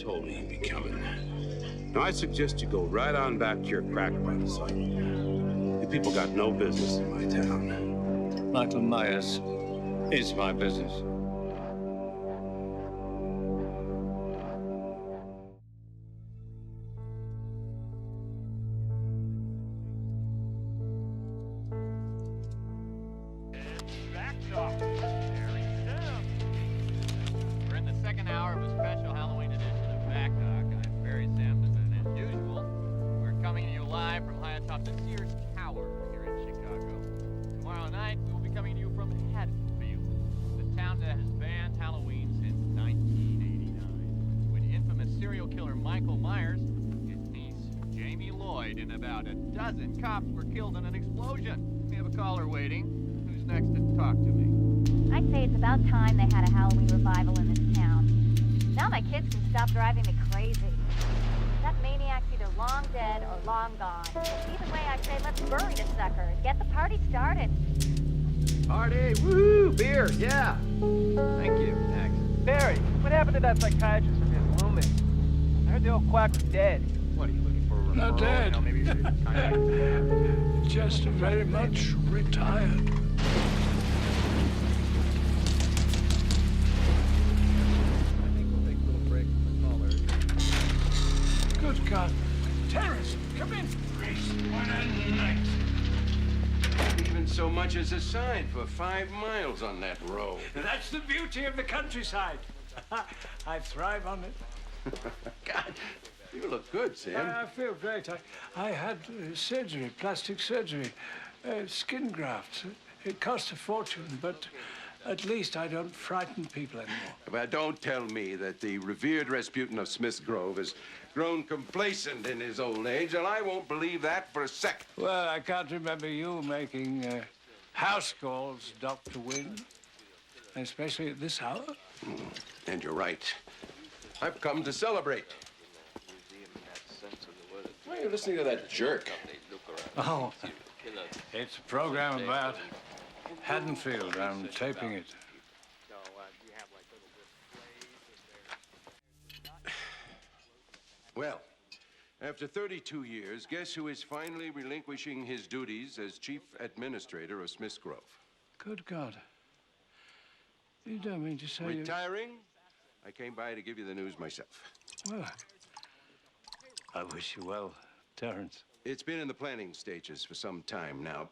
told me he'd be coming. Now, I suggest you go right on back to your crack bottle site. You people got no business in my town. Michael Myers is my business. We're in the second hour of a special Halloween edition of Back Talk. I'm Barry Sampson, and as usual, we're coming to you live from high atop the Sears Tower here in Chicago. Tomorrow night, we will be coming to you from Haddonfield, the town that has banned Halloween since 1989, when infamous serial killer Michael Myers, his niece Jamie Lloyd, and about a dozen cops were killed in an explosion. We have a caller waiting. Who's next to talk to me? I'd say it's about time they had a Halloween revival in this town. Now my kids can stop driving me crazy. That maniac's either long dead or long gone. Either way, I'd say let's bury the sucker and get the party started. Party! Woo! Beer! Yeah! Thank you. Thanks. Barry, what happened to that psychiatrist, Sam Loomis? I heard the old quack was dead. What, are you looking for a referral? Not dead. You know, maybe you should kind of... Just very much retired. Good God. Terrence, come in. Grace, what a night. Even so much as a sign for 5 miles on that road. That's the beauty of the countryside. I thrive on it. God, you look good, Sam. I feel great. I had surgery, plastic surgery, skin grafts. It cost a fortune, but at least I don't frighten people anymore. But don't tell me that the revered Rasputin of Smith's Grove has grown complacent in his old age, and I won't believe that for a second. Well, I can't remember you making house calls, Dr. Wynne, especially at this hour. And you're right. I've come to celebrate. Why are you listening to that jerk? Oh, it's a program about Haddonfield. I'm taping it. Well, after 32 years, guess who is finally relinquishing his duties as chief administrator of Smith's Grove? Good God. You don't mean to say Retiring? I came by to give you the news myself. Well, I wish you well, Terrence. It's been in the planning stages for some time now.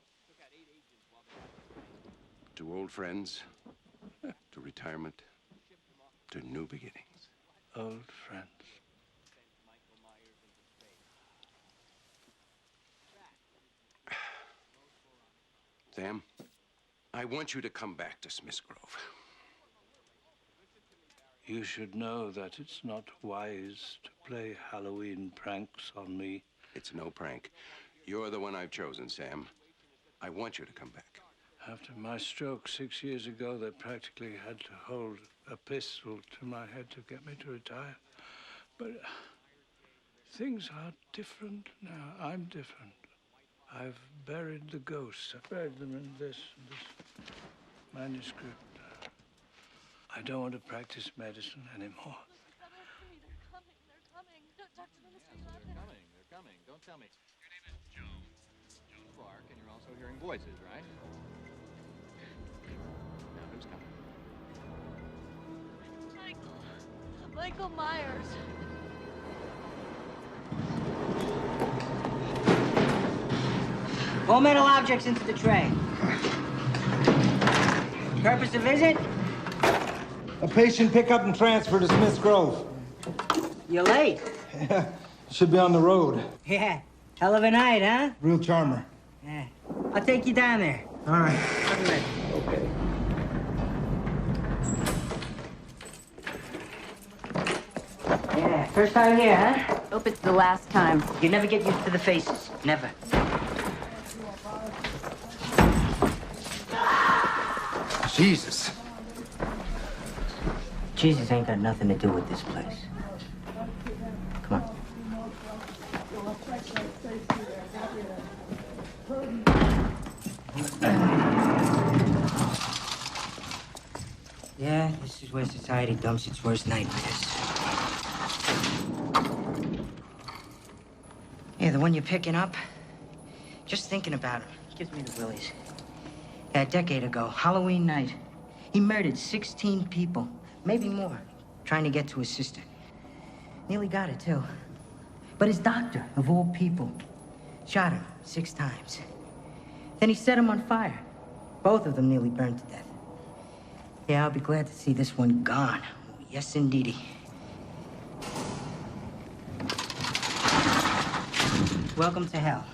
To old friends, to retirement, to new beginnings. Old friends. Sam, I want you to come back to Smith's Grove. You should know that it's not wise to play Halloween pranks on me. It's no prank. You're the one I've chosen, Sam. I want you to come back. After my stroke 6 years ago, they practically had to hold a pistol to my head to get me to retire. But things are different now. I'm different. I've buried the ghosts. I've buried them in this manuscript. I don't want to practice medicine anymore. They're coming. Don't tell me. Your name is Joan Clark, and you're also hearing voices, right? Now, who's coming? Michael Myers. All metal objects into the tray. Purpose of visit? A patient pickup and transfer to Smith's Grove. You're late. Should be on the road. Yeah. Hell of a night, huh? Real charmer. Yeah. I'll take you down there. All right. I'll be ready. Okay. Yeah. First time here, huh? Hope it's the last time. You never get used to the faces. Never. Jesus. Jesus ain't got nothing to do with this place. Come on. Yeah, this is where society dumps its worst nightmares. Yeah, the one you're picking up. Just thinking about him gives me the willies. Yeah, a decade ago, Halloween night, he murdered 16 people, maybe more, trying to get to his sister. Nearly got it, too. But his doctor, of all people, shot him 6 times. Then he set him on fire. Both of them nearly burned to death. Yeah, I'll be glad to see this one gone. Oh, yes, indeedy. Welcome to hell.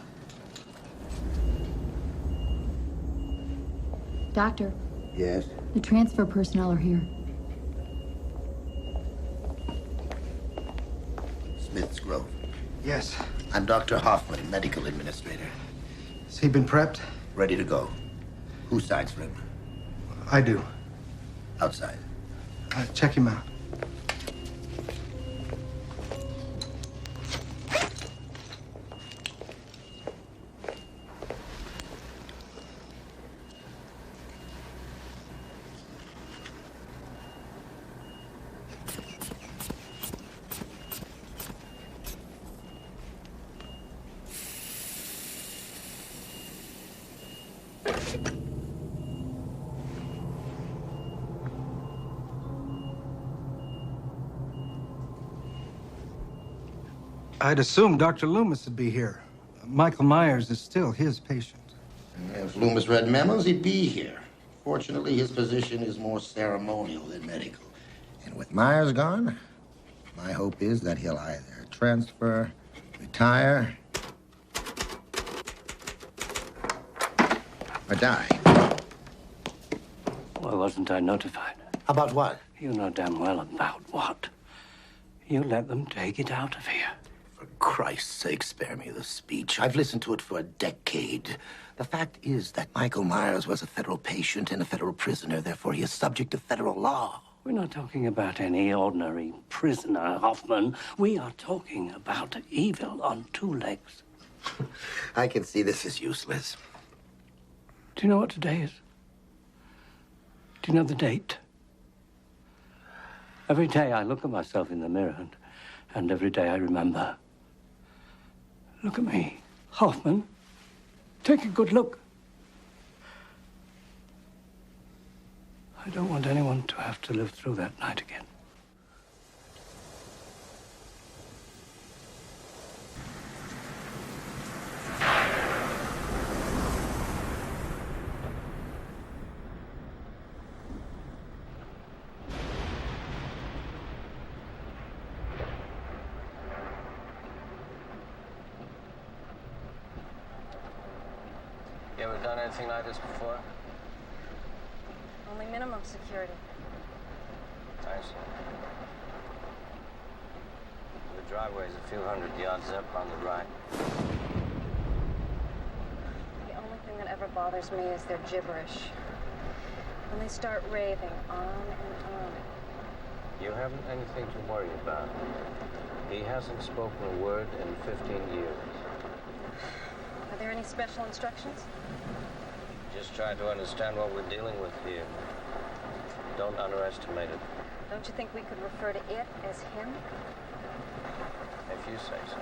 Doctor, Yes? the transfer personnel are here. Smith's Grove. Yes. I'm Dr. Hoffman, medical administrator. Has he been prepped? Ready to go. Who signs for him? I do. Outside. Check him out. I'd assume Dr. Loomis would be here. Michael Myers is still his patient. If Loomis read memos, he'd be here. Fortunately, his position is more ceremonial than medical. And with Myers gone, my hope is that he'll either transfer, retire, or die. Why wasn't I notified? About what? You know damn well about what. You let them take it out of here. For Christ's sake, spare me the speech. I've listened to it for a decade. The fact is that Michael Myers was a federal patient and a federal prisoner, therefore he is subject to federal law. We're not talking about any ordinary prisoner, Hoffman. We are talking about evil on 2 legs. I can see this is useless. Do you know what today is? Do you know the date? Every day I look at myself in the mirror and every day I remember. Look at me, Hoffman. Take a good look. I don't want anyone to have to live through that night again. You ever done anything like this before? Only minimum security. I see. The driveway's a few hundred yards up on the right. The only thing that ever bothers me is their gibberish. When they start raving on and on. You haven't anything to worry about. He hasn't spoken a word in 15 years. Are there any special instructions? Just try to understand what we're dealing with here. Don't underestimate it, Don't you think we could refer to it as him? if you say so.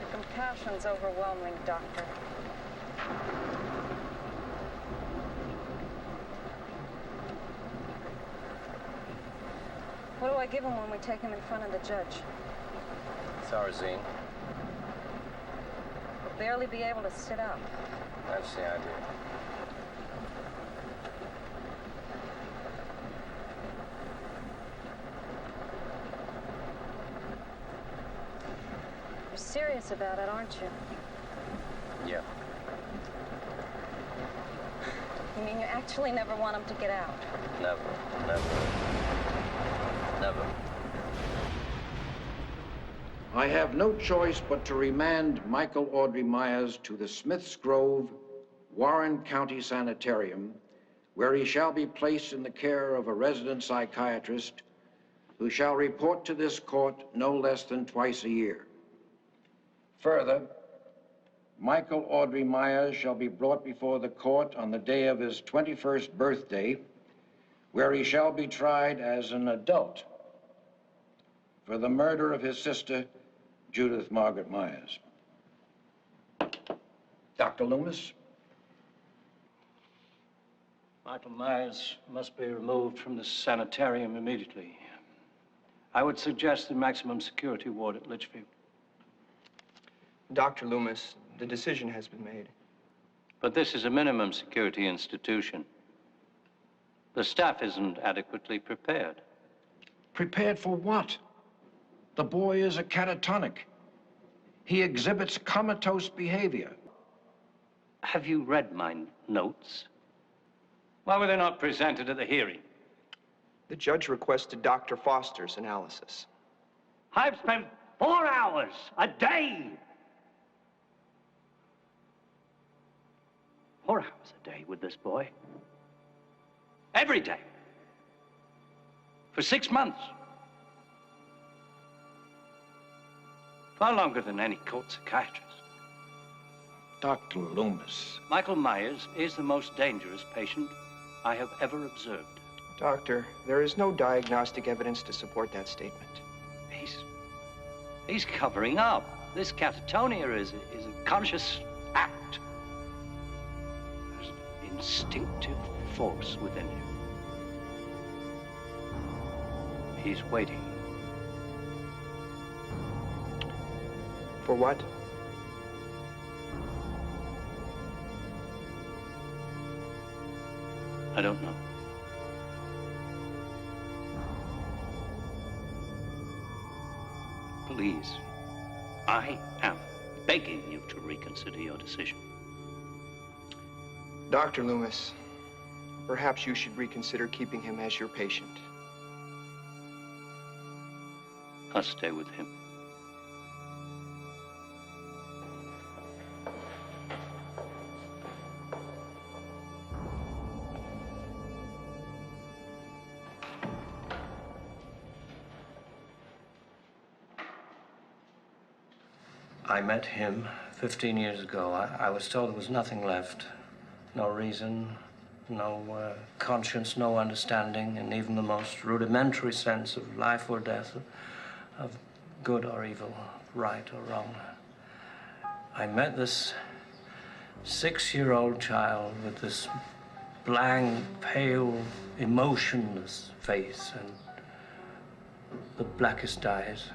The compassion's overwhelming, Doctor. What do I give him when we take him in front of the judge? Thorazine, He'll barely be able to sit up. that's the idea. You're serious about it, aren't you? Yeah. You mean you actually never want him to get out? Never, never, never. I have no choice but to remand Michael Audrey Myers to the Smiths Grove, Warren County Sanitarium, where he shall be placed in the care of a resident psychiatrist who shall report to this court no less than twice a year. Further, Michael Audrey Myers shall be brought before the court on the day of his 21st birthday, where he shall be tried as an adult for the murder of his sister, Judith Margaret Myers. Dr. Loomis? Michael Myers must be removed from the sanitarium immediately. I would suggest the maximum security ward at Litchfield. Dr. Loomis, the decision has been made. But this is a minimum security institution. The staff isn't adequately prepared. Prepared for what? The boy is a catatonic. He exhibits comatose behavior. Have you read my notes? Why were they not presented at the hearing? The judge requested Dr. Foster's analysis. I've spent 4 hours a day. 4 hours a day with this boy. Every day. For 6 months. Far longer than any court psychiatrist. Dr. Loomis. Michael Myers is the most dangerous patient I have ever observed. Doctor, there is no diagnostic evidence to support that statement. He's covering up. This catatonia is a conscious act. There's an instinctive force within him. He's waiting. For what? I don't know. Please, I am begging you to reconsider your decision. Dr. Loomis, perhaps you should reconsider keeping him as your patient. I'll stay with him. I met him 15 years ago. I was told there was nothing left. No reason, no conscience, no understanding, and even the most rudimentary sense of life or death, of good or evil, right or wrong. I met this 6-year-old child with this blank, pale, emotionless face and the blackest eyes.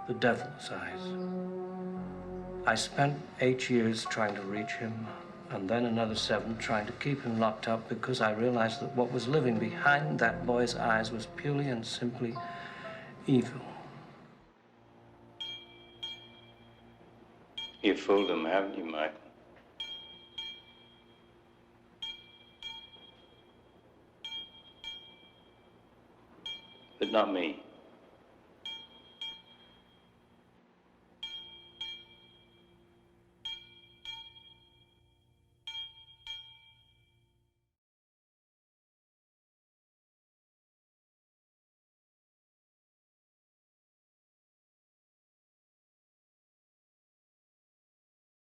The devil's eyes. I spent 8 years trying to reach him, and then another 7 trying to keep him locked up because I realized that what was living behind that boy's eyes was purely and simply evil. You fooled him, haven't you, Michael? But not me.